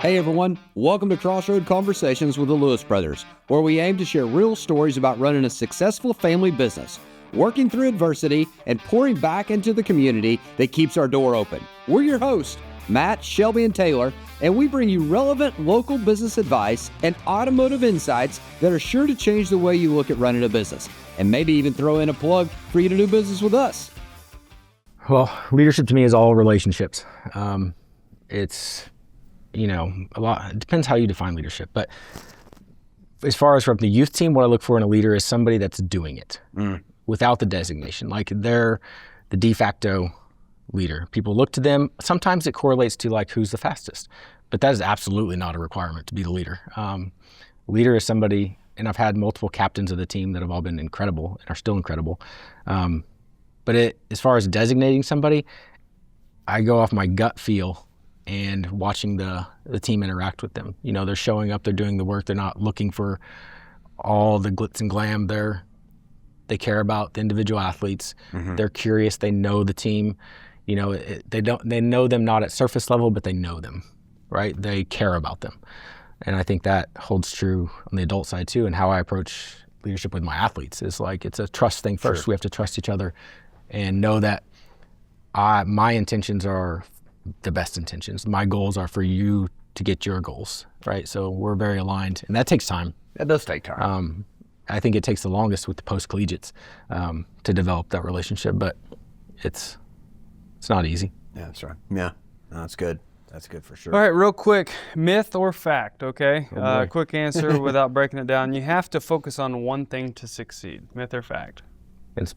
Hey everyone, welcome to Crossroad Conversations with the Lewis Brothers, where we aim to share real stories about running a successful family business, working through adversity, and pouring back into the community that keeps our door open. We're your hosts, Matt, Shelby, and Taylor, and we bring you relevant local business advice and automotive insights that are sure to change the way you look at running a business, and maybe even throw in a plug for you to do business with us. Well, leadership to me is all relationships. It's a lot. It depends how you define leadership. But as far as from the youth team, what I look for in a leader is somebody that's doing it without the designation. Like they're the de facto leader. People look to them. Sometimes it correlates to like who's the fastest, but that is absolutely not a requirement to be the leader. Leader is somebody, and I've had multiple captains of the team that have all been incredible and are still incredible. But as far as designating somebody, I go off my gut feel and watching the team interact with them. You know, they're showing up, they're doing the work, they're not looking for all the glitz and glam. They care about the individual athletes. They're curious, they know the team. You know, they know them not at surface level, but they know them, right? They care about them. And I think that holds true on the adult side too. And how I approach leadership with my athletes is like, it's a trust thing first. Sure. We have to trust each other and know that my intentions are the best intentions. My goals are for you to get your goals, right? So we're very aligned, and that takes time. That does take time. I think it takes the longest with the post-collegiates to develop that relationship, but it's not easy. Yeah, that's right. Yeah, no, that's good. That's good for sure. All right, real quick, myth or fact, okay? Oh, quick answer without breaking it down. You have to focus on one thing to succeed. Myth or fact? It's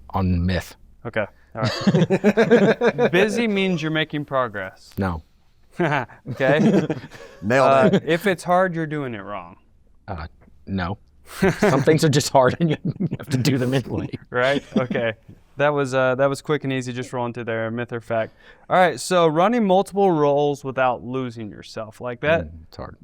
on myth. Okay, all right. Busy means you're making progress. No. Okay? Nailed it. If it's hard, you're doing it wrong. No. Some things are just hard and you have to do them anyway. Right? Okay. That was quick and easy, just rolling through there, myth or fact. All right, so running multiple roles without losing yourself, like that, it's hard.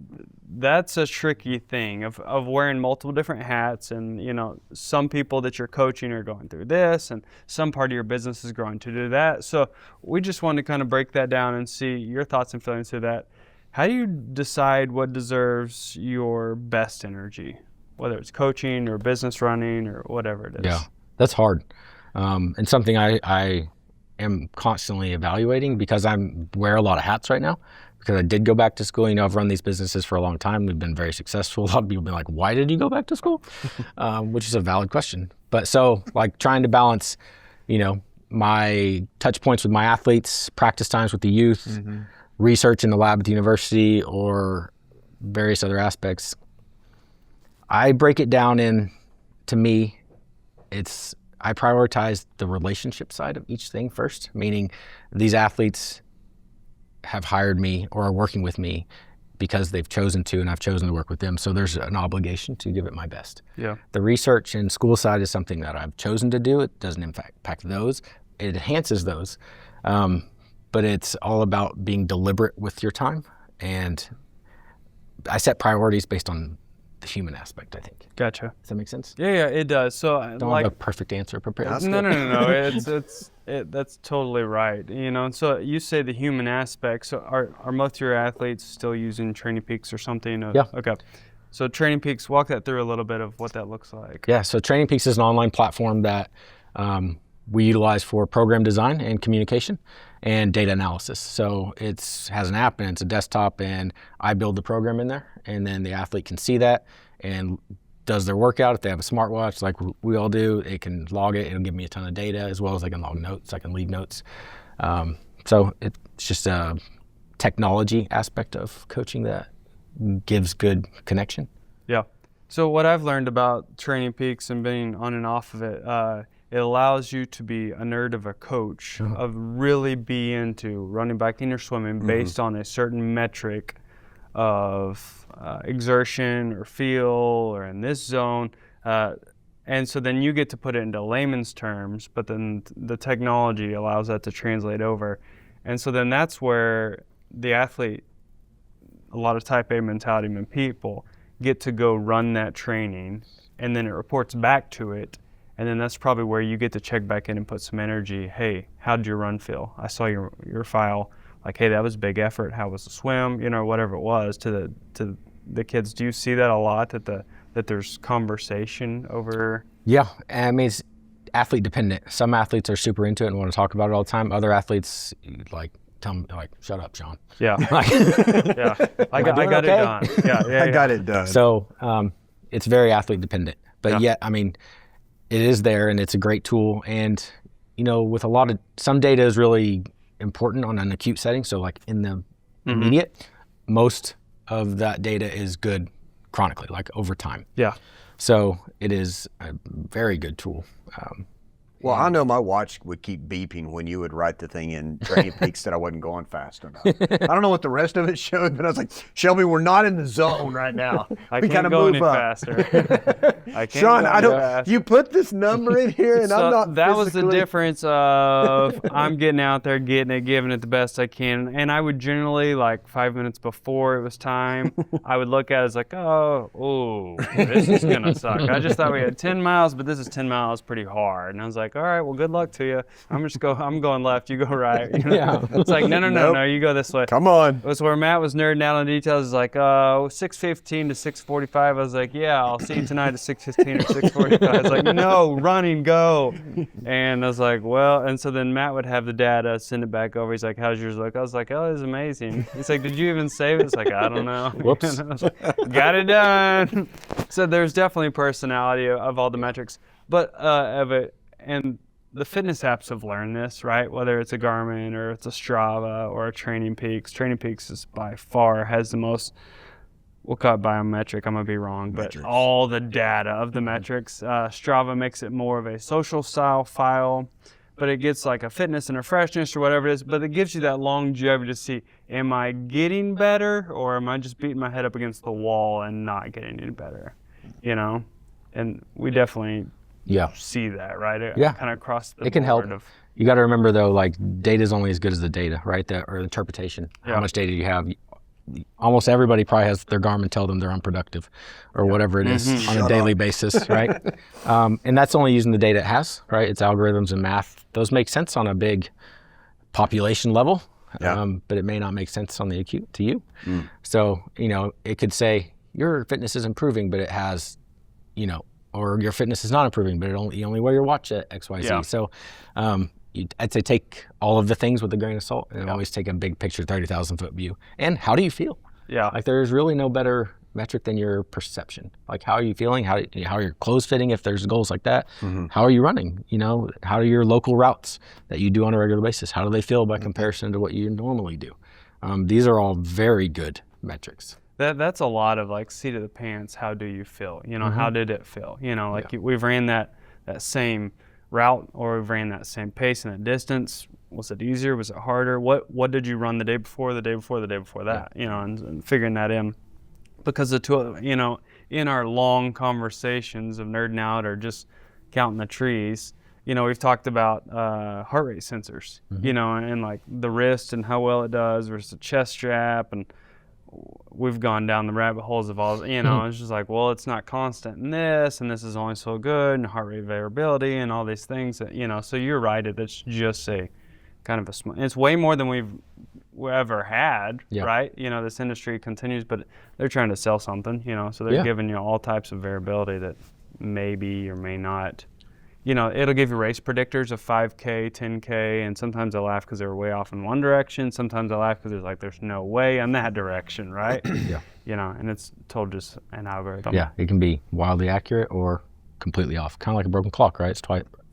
That's a tricky thing of wearing multiple different hats, and some people that you're coaching are going through this, and some part of your business is growing to do that. So we just want to kind of break that down and see your thoughts and feelings to that. How do you decide what deserves your best energy, whether it's coaching or business running or whatever it is? Yeah, that's hard. And something I am constantly evaluating because I wear a lot of hats right now because I did go back to school. I've run these businesses for a long time. We've been very successful. A lot of people have been like, why did you go back to school? Which is a valid question. But so like trying to balance, my touch points with my athletes, practice times with the youth, research in the lab at the university, or various other aspects. I break it down to me, I prioritize the relationship side of each thing first, meaning these athletes have hired me or are working with me because they've chosen to, and I've chosen to work with them. So there's an obligation to give it my best. Yeah. The research and school side is something that I've chosen to do. It doesn't impact those. It enhances those. But it's all about being deliberate with your time. And I set priorities based on the human aspect, I think. Gotcha. Does that make sense? Yeah, it does. So Don't have a perfect answer prepared. No. That's totally right. And so you say the human aspect. So are most of your athletes still using Training Peaks or something? Yeah. Okay. So Training Peaks, walk that through a little bit of what that looks like. Yeah. So Training Peaks is an online platform that we utilize for program design and communication and data analysis. So it has an app and it's a desktop, and I build the program in there, and then the athlete can see that and does their workout. If they have a smartwatch like we all do, it can log it. It'll give me a ton of data, as well as I can log notes, I can leave notes. So it's just a technology aspect of coaching that gives good connection. Yeah. So what I've learned about Training Peaks and being on and off of it, it allows you to be a nerd of a coach, of really be into running, biking, or swimming based on a certain metric of exertion or feel or in this zone. And so then you get to put it into layman's terms, but then the technology allows that to translate over. And so then that's where the athlete, a lot of type A mentality people, get to go run that training, and then it reports back to it. And then that's probably where you get to check back in and put some energy. Hey, how did your run feel? I saw your file. like, hey, that was a big effort. How was the swim? You know, whatever it was to the kids. Do you see that a lot, that there's conversation over? Yeah, I mean, it's athlete dependent. Some athletes are super into it and want to talk about it all the time. Other athletes like tell them, like, shut up, Shaun. Yeah. Like, Yeah. I got okay? it done. Yeah. I got it done. So it's very athlete dependent, but Yeah. yet, I mean, it is there and it's a great tool. And, you know, with some data is really important on an acute setting. So like in the immediate, most of that data is good chronically, like over time. Yeah. So it is a very good tool. Well, I know my watch would keep beeping when you would write the thing in Training Peaks that I wasn't going fast enough. I don't know what the rest of it showed, but I was like, Shelby, we're not in the zone right now. I We can't gotta go move any up. faster. I can't Sean, go I any don't. faster. You put this number in here, and So I'm not. that was the physically- difference of I'm getting out there, getting it, giving it the best I can. And I would generally, like 5 minutes before it was time, I would look at it as like, oh, this is going to suck. I just thought we had 10 miles, but this is 10 miles pretty hard. And I was like, all right, well, good luck to you. I'm going left, you go right. You know? Yeah. It's like, no, Nope. you go this way. Come on. It was where Matt was nerding out on details. It's like 6:15 to 6:45. I was like, yeah, I'll see you tonight at 6:15 or 6:45. I was like, no, running, go. And I was like, well, and so then Matt would have the data, send it back over. He's like, how's yours look? I was like, oh, it was amazing. He's like, did you even save it? It's like, I don't know. Whoops. And I was like, got it done. So there's definitely personality of all the metrics, but of it, and the fitness apps have learned this, right? Whether it's a Garmin or it's a Strava or a Training Peaks. Training Peaks is by far has the most, we'll call it biometric, I'm gonna be wrong, but Metrics. all the data of the metrics. Strava makes it more of a social style file, but it gets like a fitness and a freshness or whatever it is, but it gives you that longevity to see, am I getting better or am I just beating my head up against the wall and not getting any better, you know? And we definitely see that, right? Yeah. Kind of across the It can help. board of, You got to remember though, like data is only as good as the data, right? Or interpretation. Yeah. How much data you have. Almost everybody probably has their Garmin tell them they're unproductive or whatever it is on a daily basis, right? And that's only using the data it has, right? It's algorithms and math. Those make sense on a big population level, but it may not make sense on the acute to you. So, you know, it could say your fitness is improving, but it has, you know, or your fitness is not improving, but you only wear your watch at XYZ. Yeah. So I'd say take all of the things with a grain of salt and always take a big picture, 30,000 foot view. And how do you feel? yeah. Like there's really no better metric than your perception. Like how are you feeling? How are your clothes fitting if there's goals like that? How are you running? You know, how are your local routes that you do on a regular basis? How do they feel by comparison to what you normally do? These are all very good metrics. That's a lot of like seat of the pants. How do you feel? You know, how did it feel? You know, like we've ran that same route or we've ran that same pace and that distance. Was it easier? Was it harder? What did you run the day before, the day before, the day before that? You know, and figuring that in. Because the two, you know, in our long conversations of nerding out or just counting the trees, you know, we've talked about heart rate sensors, you know, and like the wrist and how well it does versus the chest strap, and we've gone down the rabbit holes of all, you know, it's just like, well, it's not constant in this, and this is only so good, and heart rate variability and all these things that, you know, so you're right, it's just a kind of it's way more than we've ever had, right? You know, this industry continues, but they're trying to sell something, you know, so they're giving you all types of variability that maybe or may not. You know, it'll give you race predictors of 5K, 10K, and sometimes I laugh because they were way off in one direction. Sometimes I laugh because there's no way in that direction, right? You know, and it's told just an algorithm. Yeah, it can be wildly accurate or completely off. Kind of like a broken clock, right? It's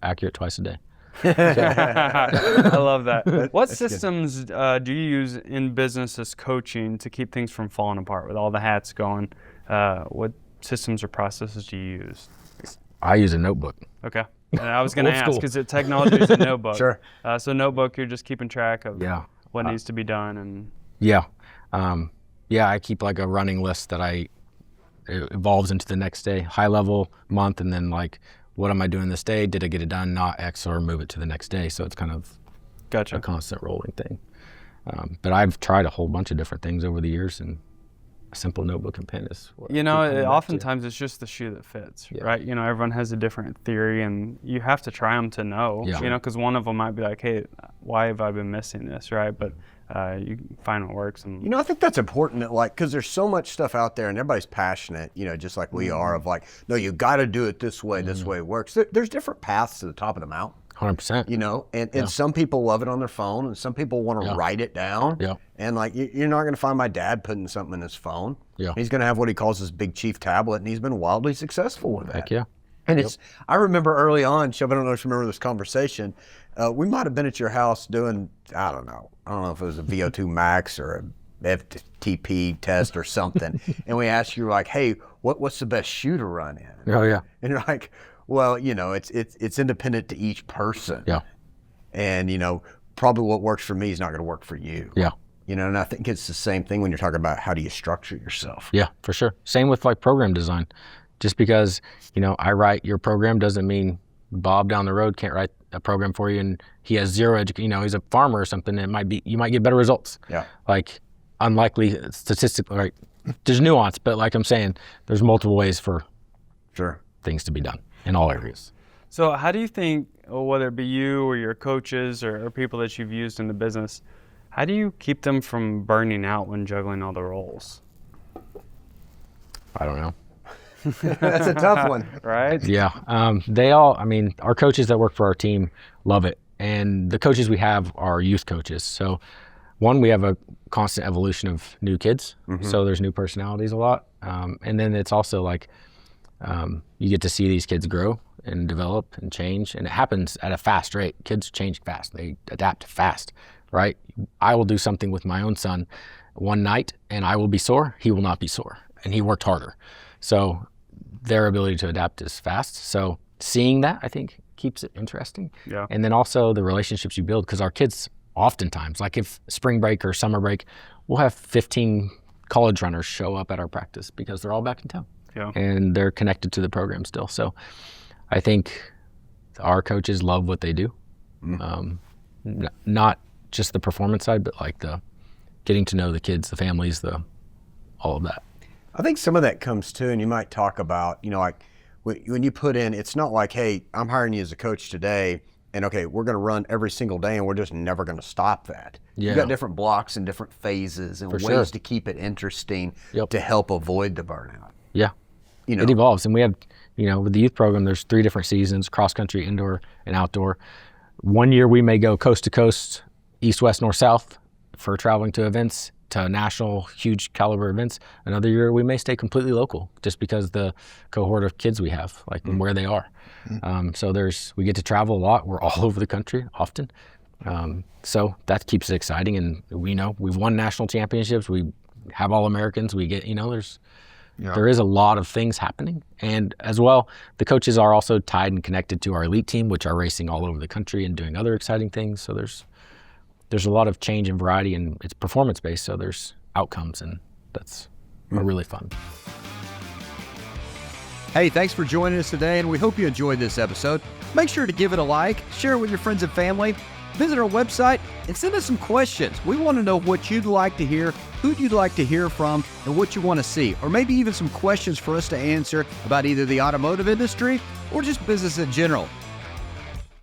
accurate twice a day. I love that. What systems do you use in business as coaching to keep things from falling apart with all the hats going? What systems or processes do you use? I use a notebook. Okay. And I was going to Old ask, school. because technology is a notebook. Sure. So notebook, you're just keeping track of what needs to be done. And I keep like a running list that it evolves into the next day, high level, month, and then like, what am I doing this day? Did I get it done? Not X, or move it to the next day. So it's kind of a constant rolling thing. But I've tried a whole bunch of different things over the years, and a simple notebook and pen is what You know, I keep coming back to. oftentimes it's just the shoe that fits, right? You know, everyone has a different theory, and you have to try them to know, Yeah. you know, because one of them might be like, hey, why have I been missing this, right? But you find what works. And You know, I think that's important that, like, because there's so much stuff out there and everybody's passionate, you know, just like we are, of like, no, you got to do it this way, this way it works. There's different paths to the top of the mountain, 100%. you know, and some people love it on their phone and some people want to write it down. Yeah. And like, you're not going to find my dad putting something in his phone. Yeah. He's going to have what he calls his Big Chief tablet, and he's been wildly successful with that. Heck yeah. And it's, I remember early on, Shelby, I don't know if you remember this conversation, we might have been at your house doing, I don't know if it was a VO2 max or a FTP test or something. And we asked you like, hey, what's the best shoe to run in? Oh, yeah. And you're like, well, you know, it's independent to each person. Yeah. And, you know, probably what works for me is not going to work for you. Yeah. You know, and I think it's the same thing when you're talking about how do you structure yourself. Yeah, for sure. Same with like program design. Just because, you know, I write your program doesn't mean Bob down the road can't write a program for you and he has zero education, you know, he's a farmer or something. It might be, you might get better results. Yeah. Like unlikely statistically, right? There's nuance, but like I'm saying, there's multiple ways for things to be done in all areas. so how do you think, whether it be you or your coaches or people that you've used in the business, how do you keep them from burning out when juggling all the roles? I don't know. That's a tough one. Right? Yeah. They all, I mean, our coaches that work for our team love it. And the coaches we have are youth coaches. So one, we have a constant evolution of new kids. So there's new personalities a lot. And then it's also like, you get to see these kids grow and develop and change. And it happens at a fast rate. Kids change fast. They adapt fast, right? I will do something with my own son one night and I will be sore. He will not be sore. And he worked harder. So their ability to adapt is fast. So seeing that, I think, keeps it interesting. Yeah. And then also the relationships you build, because our kids oftentimes, like if spring break or summer break, we'll have 15 college runners show up at our practice because they're all back in town. Yeah. And they're connected to the program still. So I think our coaches love what they do. Not just the performance side, but like the getting to know the kids, the families, all of that. I think some of that comes too, and you might talk about, you know, like when you put in, it's not like, hey, I'm hiring you as a coach today, and okay, we're going to run every single day, and we're just never going to stop that. Yeah. You've got different blocks and different phases and For ways sure. to keep it interesting Yep. to help avoid the burnout. Yeah. You know, It evolves. And we have, you know, with the youth program, there's 3 different seasons, cross country, indoor, and outdoor. One year we may go coast to coast, east, west, north, south for traveling to events, to national, huge caliber events. Another year we may stay completely local just because the cohort of kids we have, like and where they are. So we get to travel a lot. We're all over the country often. So that keeps it exciting. And we know we've won national championships. We have All-Americans. We get, you know, there is a lot of things happening. And as well, the coaches are also tied and connected to our elite team, which are racing all over the country and doing other exciting things. So there's a lot of change and variety, and it's performance-based, so there's outcomes, and that's really fun. Hey, thanks for joining us today, and we hope you enjoyed this episode. Make sure to give it a like, share it with your friends and family, visit our website, and send us some questions. We want to know what you'd like to hear, who you'd like to hear from, and what you want to see, or maybe even some questions for us to answer about either the automotive industry or just business in general.